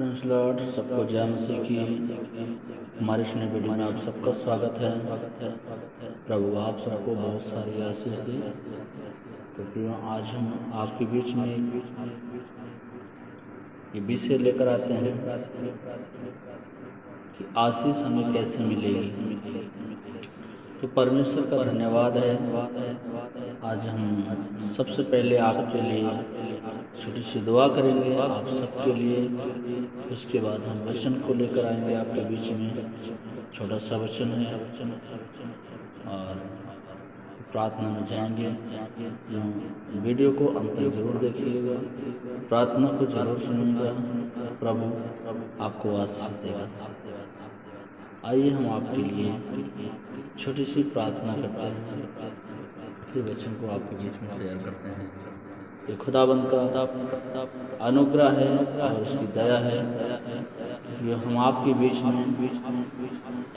Praise Lord, सबको जय मसीह की हमारे इस नए वीडियो में आप सबका स्वागत है। प्रभु आप सबको बहुत सारी आशीष दे। तो प्रियो, आज हम आपके बीच में ये विषय लेकर आते हैं कि आशीष हमें कैसे मिलेगी। तो परमेश्वर का धन्यवाद है। आज हम सबसे पहले आपके लिए छोटी सी दुआ करेंगे आप सबके लिए। उसके बाद हम वचन को लेकर आएंगे आपके बीच में। छोटा सा वचन है और प्रार्थना में जाएंगे। वीडियो को अंत तक जरूर देखिएगा, प्रार्थना को जरूर सुनिएगा। प्रभु आपको आशीष देगा। आइए हम आपके लिए छोटी सी प्रार्थना करते हैं, फिर वचन को आपके बीच में शेयर करते हैं। ये खुदाबंद का अनुग्रह है और उसकी दया है जो हम आपके बीच में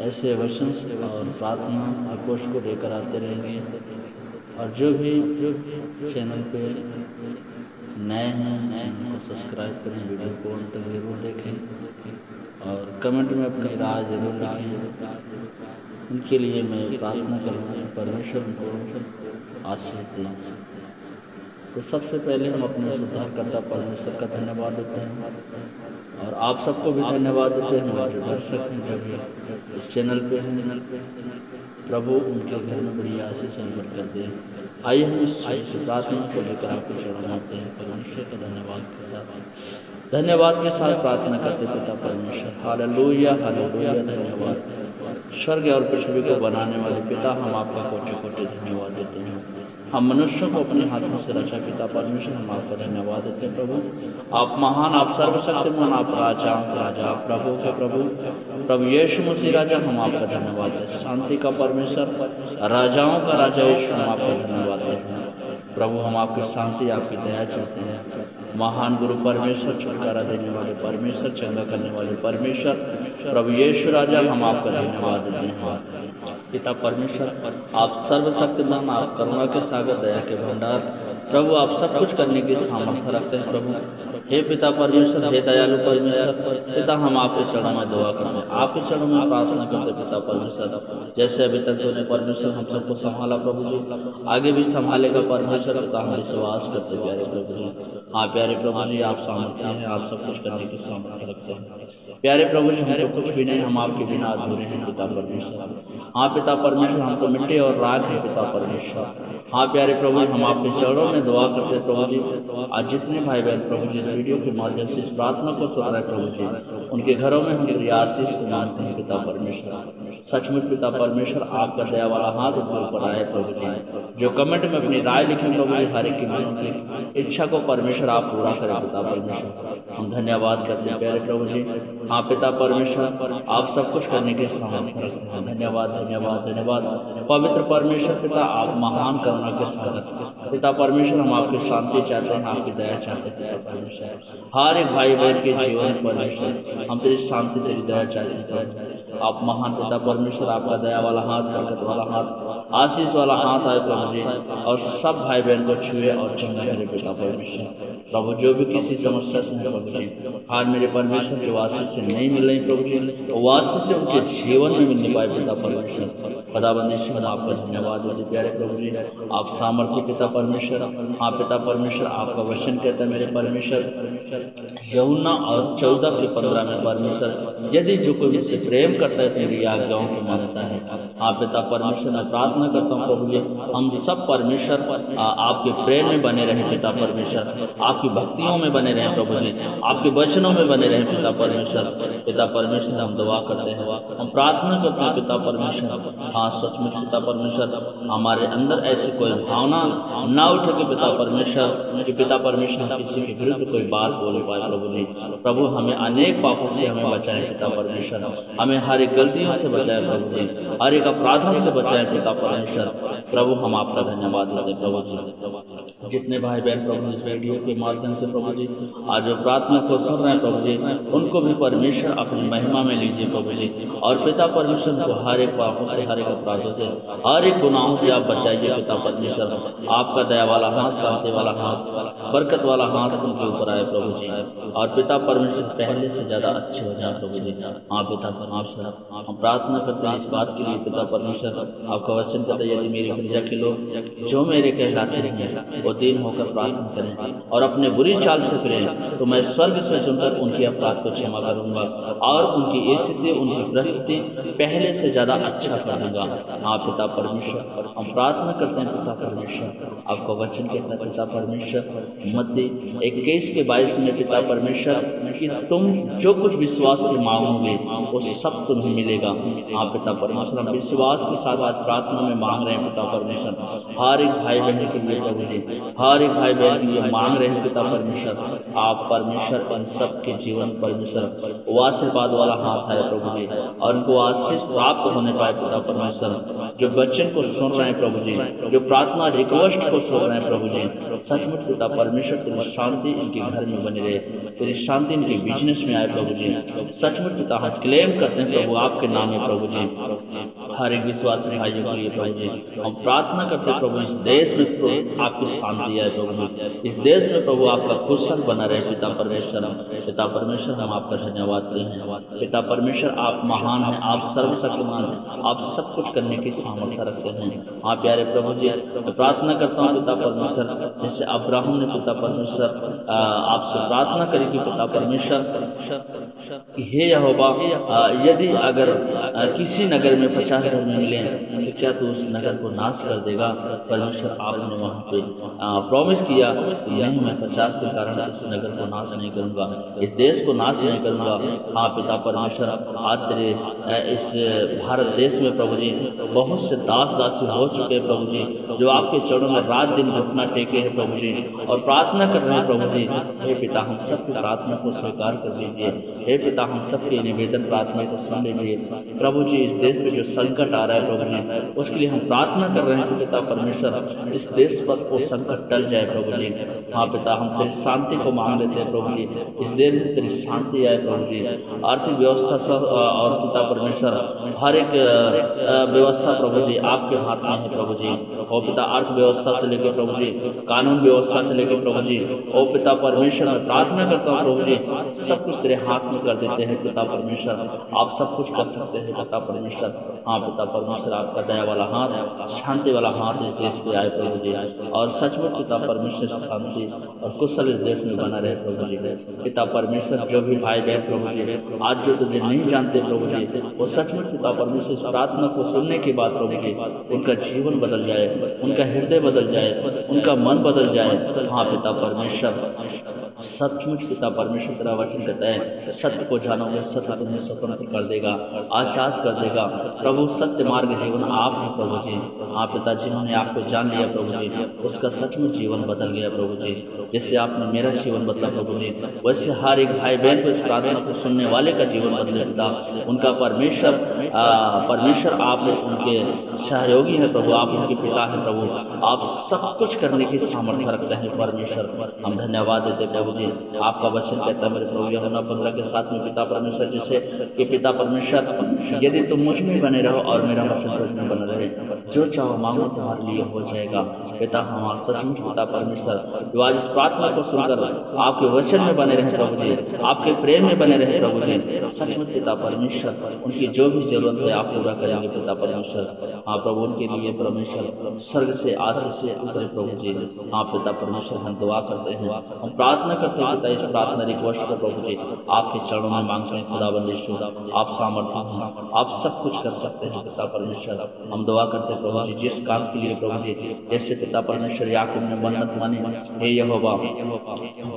ऐसे वचन और प्रार्थना रिक्वेस्ट को लेकर आते रहेंगे। और जो भी चैनल पे नए हैं चैनल को सब्सक्राइब करें, वीडियो को अंत तक जरूर देखें और कमेंट में अपनी राय जरूर लिखें। उनके लिए मैं प्रार्थना करूँगा, परमेश्वर को आशीष दें। तो सबसे पहले हम अपने उद्धारकर्ता परमेश्वर का धन्यवाद देते हैं और आप सबको भी धन्यवाद देते हैं। हमारे जो दर्शक हैं, जो भी इस चैनल पे हैं, प्रभु उनके घर में बड़ी आशीष और बरकत दें। आइए हम इस प्रार्थना को लेकर आपको चढ़ाते हैं। परमेश्वर का धन्यवाद के साथ प्रार्थना करते पिता परमेश्वर। Hallelujah hallelujah. धन्यवाद स्वर्ग और पृथ्वी को बनाने वाले पिता, हम आपका कोटि कोटि धन्यवाद देते हैं। हम मनुष्यों को अपने हाथों से रचा पिता परमेश्वर, हम आपका धन्यवाद देते हैं। प्रभु आप महान, आप सर्वशक्तिमान, आप राजा राजा, आप प्रभु के प्रभु यीशु मसीह राजा, हम आपका धन्यवाद देते हैं। शांति का परमेश्वर, राजाओं का राजा यीशु, हम आपका धन्यवाद देते हैं। प्रभु हम आपकी शांति, आपकी दया चाहते हैं। महान गुरु परमेश्वर, छुटकारा देने वाले परमेश्वर, चंगा करने वाले परमेश्वर, प्रभु यीशु राजा, हम आपका धन्यवाद देते हैं। पिता परमेश्वर आप सर्वशक्तिमान, आप करुणा के सागर, दया के भंडार, प्रभु आप सब कुछ करने की सामर्थ्य रखते हैं। प्रभु हे पिता परमेश्वर, हे दयालु परमेश्वर, पिता हम आपके चरणों में दुआ करते हैं, आपके चरणों में प्रार्थना करते हैं। पिता परमेश्वर जैसे अभी तक तुमने परमेश्वर हम सबको संभाला, प्रभु जी आगे भी संभालेगा परमेश्वर। पिता हम विश्वास करते प्यारे प्रभु जी। हाँ प्यारे प्रभु जी, आप सामर्थ्य हैं, आप सब कुछ करने की सामर्थ्य रखते हैं। प्यारे प्रभु जी हम तो कुछ भी नहीं, हम आपके बिना अधूरे हैं पिता परमेश्वर। हाँ पिता परमेश्वर, हम तो मिट्टी और राख हैं पिता परमेश्वर। हाँ प्यारे प्रभु, हम आपके चरणों में दुआ करते हैं प्रभु जी। आज जितने भाई बहन प्रभु जी इस वीडियो के माध्यम से इस प्रार्थना को सुन रहे हैं प्रभु जी, उनके घरों में हम तेरी आशीष को मांगते हैं पिता परमेश्वर। सचमुच पिता परमेश्वर आपका दया वाला हाथ उनके ऊपर आए प्रभु जी। जो कमेंट में अपनी राय लिखें प्रभु जी, हर एक की मनों की इच्छा को परमेश्वर आप पूरा करें पिता परमेश्वर। हम धन्यवाद करते हैं प्यारे प्रभु जी। हाँ पिता परमेश्वर आप सब कुछ करने के सामर्थ्य रखते हैं। धन्यवाद धन्यवाद धन्यवाद पवित्र परमेश्वर। पिता आप महान करुणा के सागर, पिता परमेश्वर हम आपकी शांति चाहते हैं, आपकी दया चाहते हैं पिता परमेश्वर। हर एक भाई बहन के जीवन में परमेश्वर हम तेरी शांति तेरी दया चाहते हैं। आप महान पिता परमेश्वर, आपका दया वाला हाथ, बरकत वाला हाथ, आशीष वाला हाथ आए प्रभु जी और सब भाई बहन को छुए और चंगा करे पिता परमेश्वर। प्रभु जो भी किसी समस्या से है प्रभु जी, आज मेरे परमेश्वर जो आशीष से नहीं मिल रही प्रभु जी, वो आशीष से उनके जीवन में मिलने पाए पिता परमेश्वर। खुदाबंदी हम आपका धन्यवाद देते प्यारे प्रभु जी। आप सामर्थ्य पिता परमेश्वर। हाँ पिता परमेश्वर आपका वचन कहता है मेरे परमेश्वर यूहन्ना और 14:15 में परमेश्वर, यदि जो कोई मुझसे प्रेम करता है तो मेरी आज्ञाओं को मानता है। हाँ पिता परमेश्वर मैं प्रार्थना करता हूँ प्रभु जी, हम सब परमेश्वर आपके प्रेम में बने रहें पिता परमेश्वर, आपकी भक्तियों में बने रहें प्रभु जी, आपके वचनों में बने रहें पिता परमेश्वर। पिता परमेश्वर हम दुआ करते हैं, हम प्रार्थना करते हैं पिता परमेश्वर। हाँ सचमुच पिता परमेश्वर हमारे अंदर ऐसी कोई भावना ना उठे कि पिता परमेश्वर हम किसी के विरुद्ध कोई बात बोल पाए प्रभु जी। प्रभु हमें अनेक पापों से हमें बचाएं पिता परमेश्वर, हमें हर एक गलतियों से बचाएं प्रभु जी, हर एक अपराधों से बचाएं पिता परमेश्वर। प्रभु हम आपका धन्यवाद देते प्रभु जी। जितने भाई बहन प्रभु इस वीडियो के माध्यम से प्रभु जी आज जो प्रार्थना को सुन रहे हैं प्रभु जी, उनको भी परमेश्वर अपनी महिमा में लीजिए प्रभु जी। और पिता परमेश्वर को हर एक पापों से, हर एक अपराधों से, हर एक गुनाहों से आप बचाइए पिता परमेश्वर आपका दया वाला हाथ, शांति वाला हाथ, बरकत वाला हाथ उनके ऊपर आए प्रभु जी। और पिता परमेश्वर पहले से ज़्यादा अच्छे हो जाए प्रभु जी। हाँ पिता परमेश्वर, हम प्रार्थना करते हैं इस बात के लिए पिता परमेश्वर, आपका वचन कहते हैं यदि मेरी प्रजा के लोग जो मेरे कहलाते हैं वो दीन होकर प्रार्थना करें और अपने बुरी चाल से फिरें तो मैं स्वर्ग से सुनकर उनके अपराध को क्षमा करूंगा और उनकी स्थिति, उनकी परिस्थिति पहले से ज़्यादा अच्छा कर दूंगा। हाँ पिता परमेश्वर, हम प्रार्थना करते हैं पिता परमेश्वर, आपका वचन कहता है पिता परमेश्वर मत्ती 21:22 में पिता परमेश्वर कि तुम जो कुछ विश्वास से मांगोगे वो सब तुम्हें मिलेगा। हाँ पिता परमेश्वर, हम विश्वास के साथ आज प्रार्थना में मांग रहे हैं पिता परमेश्वर, हर एक भाई बहन के लिए प्रभु जी, हर एक भाई बहन के लिए मांग रहे हैं पिता परमेश्वर, आप परमेश्वर इन सब के जीवन परमेश्वर वो आशीर्वाद वाला हाथ है प्रभु जी और उनको आशीष प्राप्त होने पाए पिता परमेश्वर। जो वचन को सुन रहे हैं प्रभु जी, जो प्रार्थना रिक्वेस्ट को सुन रहे हैं प्रभु जी, सचमुच पिता परमेश्वर तेरी शांति इनके घर में बनी रहे, तेरी शांति इनके बिजनेस में आए प्रभु जी। सचमुच पिता हम क्लेम करते हैं प्रभु आपके नाम में प्रभु जी, हर एक विश्वासी भाइयों के लिए प्रभु जी हम प्रार्थना करते हैं प्रभु इस देश में प्रभु आपकी शांति आए प्रभु जी, इस देश में प्रभु आपका कुशल बना रहे पिता परमेश्वर। पिता परमेश्वर हम आपका धन्यवाद देते हैं पिता परमेश्वर, आप महान हैं, आप सर्वशक्तिमान हैं, आप सब कुछ करने की सामर्थ्य रखते हैं। हाँ प्यारे प्रभु जी, मैं प्रार्थना करता हूँ पिता परमेश्वर, जैसे अब्राहम ने पिता परमेश्वर आपसे प्रार्थना करी कि पिता परमेश्वर कि हे यहोवा यदि अगर किसी नगर में 50 धर्मी मिले तो क्या तू उस नगर को नाश कर देगा। परमेश्वर आपने वहाँ पे प्रॉमिस किया नहीं, मैं 50 के कारण इस नगर को नाश नहीं करूँगा, इस देश को नाश नहीं करूँगा। हाँ पिता परमेश्वर, आज तेरे इस भारत देश में प्रभु जी बहुत से दास दासी हो चुके हैं प्रभु जी, जो आपके चरणों में रात दिन घुटना टेके हैं प्रभु जी और प्रार्थना कर रहे हैं प्रभु जी। हे पिता हम सबकी प्रार्थना को स्वीकार कर लीजिए, हे पिता हम सबके निवेदन प्रार्थना को सुन लीजिए प्रभु जी। इस देश पे जो संकट आ रहा है प्रभु जी उसके लिए हम प्रार्थना कर रहे हैं कि पिता परमेश्वर इस देश पर वो संकट टल जाए प्रभु जी। हाँ पिता हम तेरी शांति को मांग लेते हैं प्रभु जी, इस देश में तेरी शांति आए प्रभु जी। आर्थिक व्यवस्था और पिता परमेश्वर हर एक व्यवस्था प्रभु जी आपके हाथ में है प्रभु जी। ओ पिता अर्थव्यवस्था से लेकर प्रभु जी, कानून व्यवस्था से लेकर प्रभु जी, ओ पिता परमेश्वर मैं प्रार्थना करता हूँ प्रभु जी, सब कुछ तेरे हाथ में कर देते हैं पिता परमेश्वर, आप सब कुछ कर सकते हैं पिता परमेश्वर। हाँ पिता परमेश्वर, आपका दया वाला हाथ, शांति वाला हाथ इस देश पे आए प्रभु जी और सचमुच पिता परमेश्वर शांति और कुशल इस देश में बना रहे प्रभु जी। पिता परमेश्वर जो भी भाई बहन प्रभु जी आज जो तुझे नहीं जानते प्रभु जी, वो सचमुच पिता परमेश्वर इस प्रार्थना को सुनने के बाद प्रभु जी उनका जीवन बदल जाए, उनका हृदय बदल जाए, उनका मन बदल जाए। हाँ पिता परमेश्वर, सचमुच पिता परमेश्वर तेरा वचन कहता है सत्य को जानोगे, सत्य तुम्हें स्वतंत्र कर देगा, आजाद कर देगा। प्रभु सत्य मार्ग जीवन आप हैं प्रभु जी। हाँ पिता, जिन्होंने आपको जान लिया प्रभु जी उसका सचमुच जीवन बदल गया प्रभु जी। जैसे आपने मेरा जीवन बदला प्रभु जी, वैसे हर एक भाई बहन को इस प्रार्थना को सुनने वाले का जीवन बदले पिता। उनका परमेश्वर आप उनके सहयोगी हैं प्रभु, आप उनके पिता हैं प्रभु, आप सब कुछ करने की सामर्थ्य रखते हैं परमेश्वर। हम धन्यवाद देते प्रभु जी। आपका वचन कहता है मेरे प्रभु यूहन्ना 15:7 में पिता परमेश्वर जैसे कि पिता परमेश्वर यदि तुम मुझ में बने रहो और मेरा वचन तुझ में बना रहे, जो चाहो मांगो तुम्हारे लिए हो जाएगा। पिता हमारा सचमुच पिता परमेश्वर जो आज इस प्रार्थना को सुनकर आपके वचन में बने रहे प्रभु जी, आपके प्रेम में बने रहे प्रभु जी, सचमुच पिता परमेश्वर उनकी जो भी जरूरत है आप पूरा करेंगे पिता परमेश्वर। हाँ प्रभु, उनके लिए परमेश्वर स्वर्ग से आशीष से उतरे प्रभु जी। हाँ पिता परमेश्वर, हम दुआ करते हैं, हम प्रार्थना करते हैं पिता, इस प्रार्थना रिक्वेस्ट को प्रभु जी आपके चरणों में मांगते हैं खुदाबंद यीशु, आप सामर्थ्य हैं, आप सब कुछ कर सकते हैं पिता परमेश्वर। हम दुआ करते हैं प्रभु जी जिस काम के लिए प्रभु जी जैसे पिता परमेश्वर याकूब ने मन्नत मानी, हे यहोवा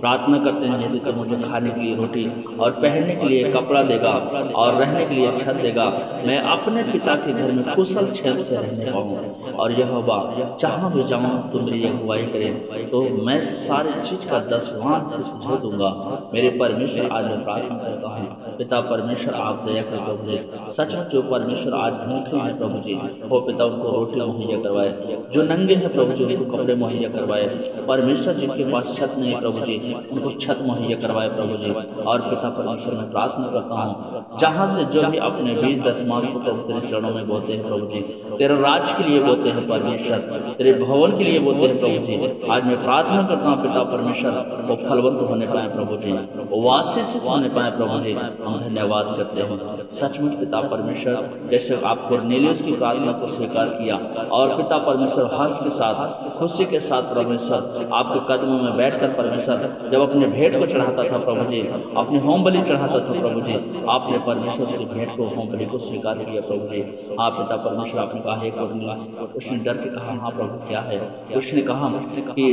प्रार्थना करते हैं यदि तो मुझे खाने के लिए रोटी और पहनने के लिए कपड़ा देगा और रहने के लिए छत देगा, मैं अपने पिता के घर में कुशल क्षेम से रहने पाऊँ। और यहोवा जहाँ भी जाऊँ तुम मेरी अगुवाई करें तो मैं सारी चीज का 10वां से तुझे दूंगा। मेरे परमेश्वर आज मैं प्रार्थना करता हूँ पिता परमेश्वर आप दया करें प्रभु जी। सचमुच जो परमेश्वर आज भूखे हैं प्रभु जी, वो पिता उनको रोटी मुहैया करवाए, जो नंगे हैं प्रभु जी उनको कपड़े मुहैया करवाए, परमेश्वर जिनके पास छत नहीं है प्रभु जी उनको छत मुहैया करवाए प्रभु जी। और पिता परमेश्वर मैं प्रार्थना करता हूँ जहाँ से जो भी अपने 20 10 मास को प्रभु तेरे चरणों में बोते हैं प्रभु जी, तेरा राज के लिए बोते हैं परमेश्वर, परमेश्वर तेरे भवन के लिए बोलते हैं प्रभु जी। आज मैं प्रार्थना करता हूँ पिता परमेश्वर वो फलवंत होने पाए प्रभु जी, वो आशीषित होने पाए प्रभु जी। हम धन्यवाद करते हैं सचमुच पिता परमेश्वर, जैसे आप कोर्नेलियुस की प्रार्थना को स्वीकार किया और पिता परमेश्वर हर्ष के साथ खुशी के साथ परमेश्वर आपके कदमों में बैठकर परमेश्वर जब अपने भेंट को चढ़ाता था प्रभु जी, अपनी होम बलि चढ़ाता था प्रभु जी, आपने परमेश्वर उसकी भेंट को होम बलि को स्वीकार किया प्रभु जी। हाँ पिता परमेश्वर, आपने कहा है कोर्नेलियुस, उसने डर के कहा हाँ प्रभु क्या है, उसने कहा कि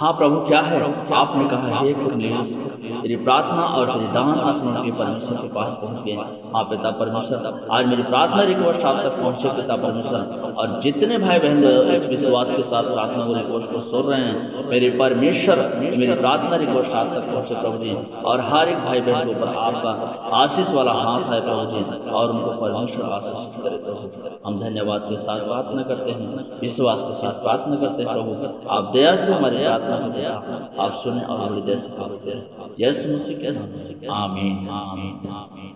हाँ प्रभु क्या है, आपने कहा हे कोर्नेलियुस तेरी प्रार्थना और तेरी दान आसमान के परमेश्वर के पास पहुंच गए। हाँ पिता परमेश्वर, आज मेरी प्रार्थना रिक्वेस्ट आप तक पहुंचे पिता परमेश्वर, और जितने भाई बहन इस विश्वास के साथ प्रार्थना को रिक्वेस्ट को सुन रहे हैं मेरे परमेश्वर, मेरी प्रार्थना रिक्वेस्ट आप तक पहुंचे प्रभु जी, और हर एक भाई बहन के ऊपर आपका आशीष वाला हाथ है प्रभु जी, और उनको परमेश्वर आशीषित करे प्रभु। हम धन्यवाद के साथ प्रार्थना करते हैं, विश्वास के साथ प्रार्थना करते हैं प्रभु, आप दया से हमारी प्रार्थना को दिया, आप सुने और हृदय से यीशु मसीह के आमीन आमीन आमीन।